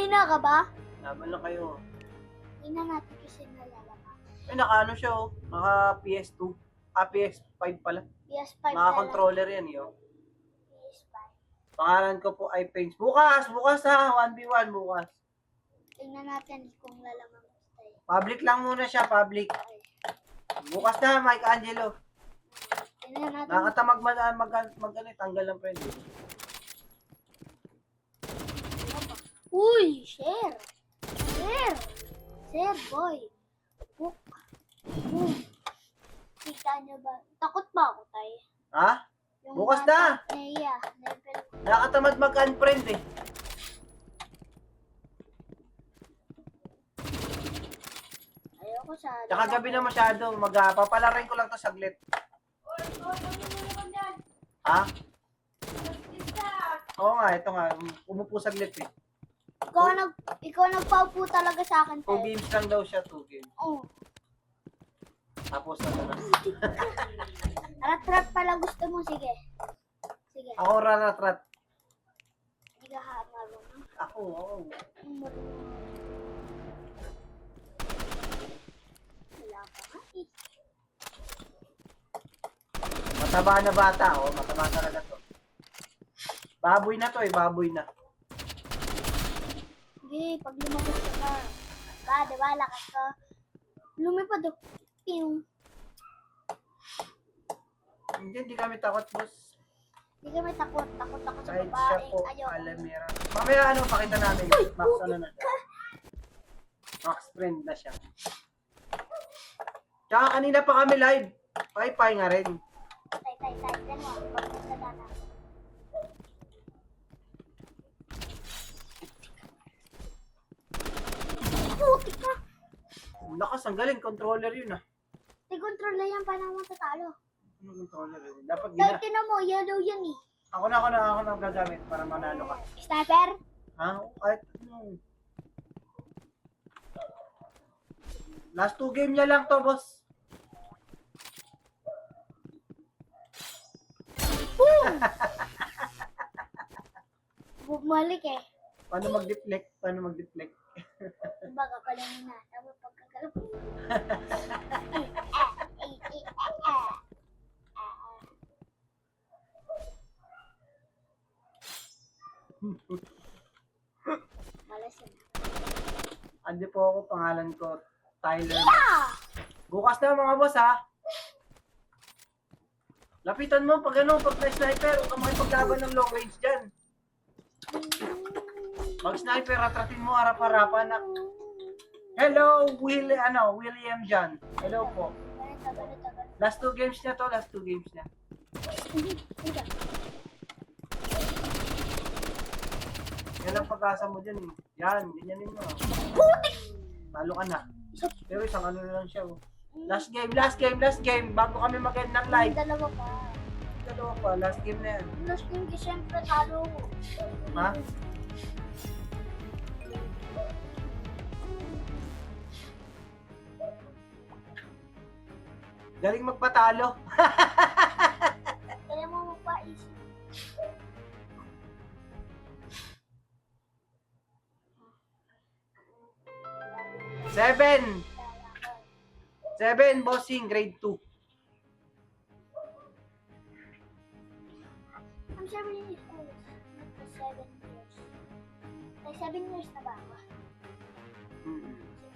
Mahina ka ba? Laban lang kayo. Tingnan natin kasi nalalaman. Ay, naka ano siya oh. Naka PS2. PS5 pala. PS5 Mga na lang. controller yan yun. PS5. Pangalan ko po ay Prince. Bukas ha. 1v1 bukas. Tingnan natin kung lalaman mo tayo. Public lang muna siya, public. Bukas na, Mike Angelo. Tingnan natin. Nakatamag tanggal ng friend. Uy, share. Share. Share, boy. Book. Boom. Kita nyo ba? Takot ba ako, tay? Ha? Bukas na. Neya, level. Nakatamad mag-unfriend eh. Ayoko sa... Tsaka gabi na masyado. Papalarin ko lang to saglit. Ha? Oo nga, ito nga. Umupo saglit eh. Ikaw nagpaupo talaga sa akin, 2 games lang daw siya, 2 games. Oo. Tapos na. Rat-rat pala gusto mo, sige. Sige. Ako raratrat. Hindi ka marunong. Ako. Marunong. Wala pa nga eh. Mataba na bata, oh. Mataba talaga to. Baboy na to eh, baboy na. Sige, pag lumabas ka ba, diba, lakas ka. Lumipad ako. Piyong. Hindi kami takot, boss. Hindi kami takot. Takot ako sa Kahit babae. siya po, Ayaw. alamera. Mamaya pakita namin. Max ano na siya. Max friend na siya. Tsaka kanina pa kami live. Wi-Fi nga rin. Tay. Yan mo. Pagkasada na. Puti ka. Lakas, ang galing. Controller yun ah. Control na yan. Paano mo tatalo? Ano controller yun? Dapat Dahil tinan mo, yellow yan eh. Ako na gagamit para manalo ka. Sniper? Ha? Kahit ano. Last 2 game niya lang to, boss. Boom! Bumalik eh. Paano mag-deflect? Diba, kakalangin na. Tapos pagkakalang. Malas yun. Andi po ako, pangalan ko, Tyler. Yeah! Bukas na mga boss ha. Lapitan mo pag na-sniper, huwag ka makipaglaban ng long range dyan. Pag sniper, ratratin mo harap-harapan na. Hello, William John. Hello po. Ganito. Last 2 games niya to, last 2 games niya. Yan ang pag-asa mo dyan eh. Yan, ganyanin mo. Talo ka na. Pero isang ano na lang siya. Oh. Last game. Bago kami mag-end ng live. Dalawa pa. Dalawa pa, last game na yan. Last game, siyempre talo ko. Ha? Galing magpatalo. Kaya mo magpaisip. Seven, bossing, grade 2. I'm 7 years old. Not 7 years. Ay, 7 years na ba ako? 6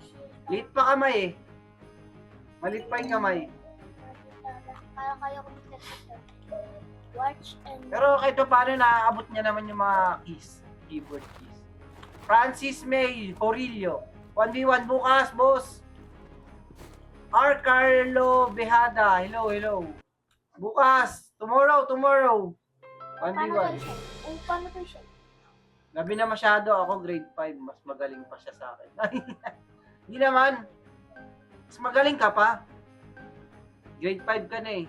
years pa. Liit pa kamay eh. Malit pa yung kamay. Parang kaya ko magkakita. Watch and... Pero kahit paano naaabot niya naman yung mga keys. Keyboard keys. Francis May Horillo. 1v1 bukas, boss. R. Carlo Behada. Hello. Bukas. Tomorrow. 1v1. Paano to siya? Gabi na masyado ako, grade 5. Mas magaling pa siya sa akin. Hindi naman. Mas magaling ka pa. Grade 5 ka na eh.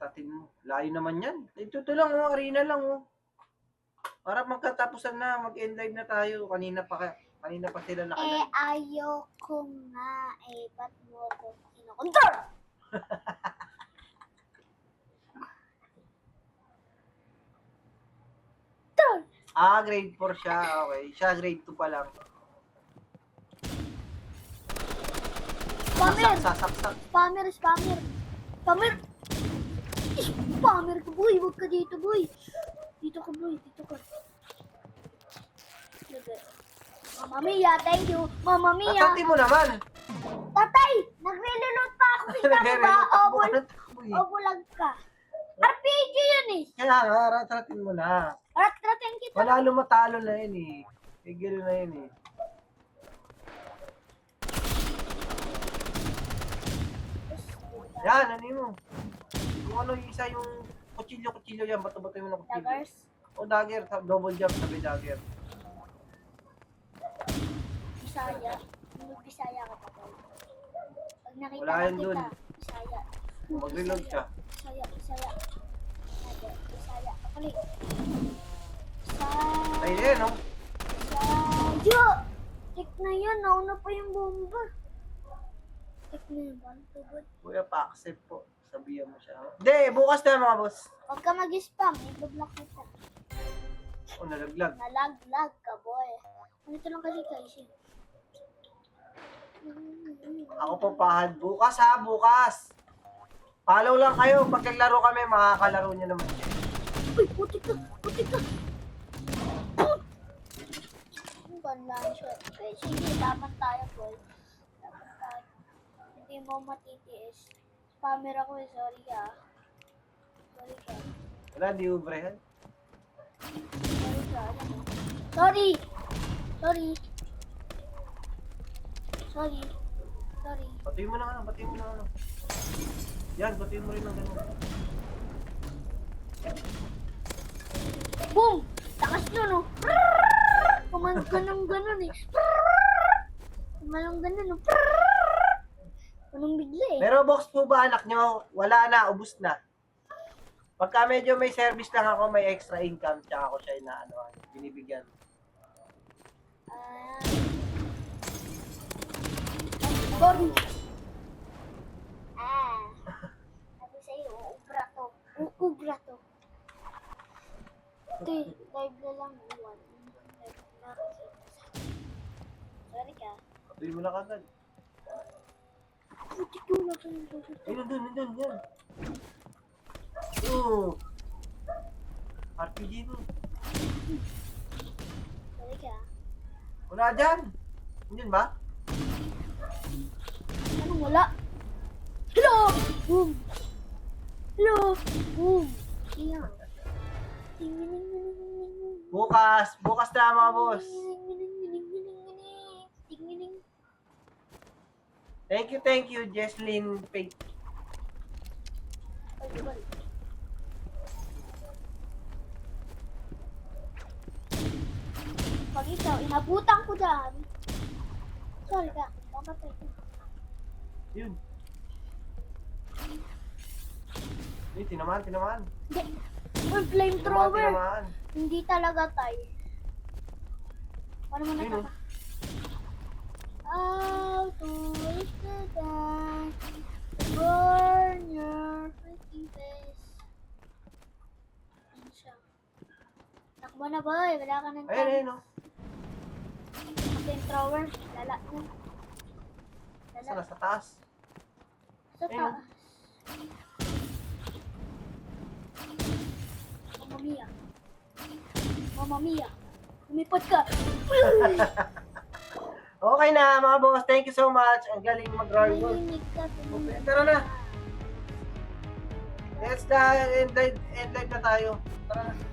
Tatin mo. Layo naman yan. Ito lang oh, arena lang oh. Para magkatapusan na, mag-end live na tayo. Kanina pa sila naka-live. Ayoko nga. Ba't mo ako kinukontrol? Ah, grade 4 siya. Okay. Siya grade 2 pa lang. Spammer! Saksak. Spammer! Spammer! Spammer! Spammer ka, boy! Huwag ka dito, boy! Dito ka, boy! Dito ka. Sige. Mama Mia, thank you! Mama Mia! Tatati mo naman. Tatay! Nagre-reload pa ako! Kita mo ba? Obulag ka. RPG yun eh! Kaya nga, ratratin mo na. Rat-ratin kita. Manalo matalo na yun eh. Tigil na yun eh. Yan, ano yun mo? Kung ano yung isa yung kutsilyo yan, bato-bato mo ng kutsilyo. Daggers. O dagger, double jump sabi dagger. Bisaya. Bisaya ka pa tayo. Pag nakita Wala ka yan kita, dun. Bisaya. Mag-reload ka. Bisaya. Bisaya. Kapalik. Ay, yan, no? Bisaya. Tik na yan. Nauna pa yung bomba. Tik na yan. Bantugod. Kuya, pa-accept po. Sabihan mo siya. Hindi, bukas na mga boss. Huwag ka mag-spam. I-block kita. O, nalaglag. Nalag-lag ka, boy. Ganito lang kasi guys. Ako po pahad. Bukas ha, bukas. Follow lang kayo. Pag naglaro kami, makakalaro nyo naman. Uy, putik ka! Putik ka! Ang lang siya. Okay, sige, laban tayo, boy. Laban tayo. Hindi mo matitiis. Spammer ako eh, sorry ka. Sorry ka. Wala, di ubrehan. Sorry ka, alam mo. Sorry! Sorry. Sorry. Sorry. Patuyin mo na ano, patuyin mo na ano. Yan, patuyin mo rin ng gano'n. Boom! Takas nun, oh. Kumanong ganon eh. Kumanong ganon, oh. Anong bigla eh. Pero box po ba anak nyo? Wala na, ubus na. Pagka medyo may service lang ako, may extra income, tsaka ako siya na ano, binibigyan. Sorry. Sabi sa'yo, uubra to. Uubra to. Ito eh, live na lang. Iwan. Live na kasi. Sorry ka. Patuyin mo na kagad. Putik ko na kayo. Ay, nandun, yan. Oo. RPG mo. Sorry ka. Wala dyan. Yun ba? Anong wala? Hello! Boom! Hello! Boom! Iyan. Bukas na mga boss. Thank you, Jesslyn Faith. Pag ikaw, inabutan ko dyan. Sorry ka, papatay ko. Yun. Ay, tinamaan. Hindi. Uy, flamethrower. Tinamaan. Hindi talaga tayo. Paano mo Ayun, nataka? How to reach the dawn, burn your freaking face. Ayan siya. Takbo na boy, wala ka ng Ayun, no? Flamethrower, lala na. Lala. Sa taas. Sa Ayun. taas. Mamma Mia. Mamma Mia. Lumipad ka. Okay na, mga boss. Thank you so much. Ang galing mag-rival. Narinig ka. Okay, tara na. Let's end live na tayo. Tara na.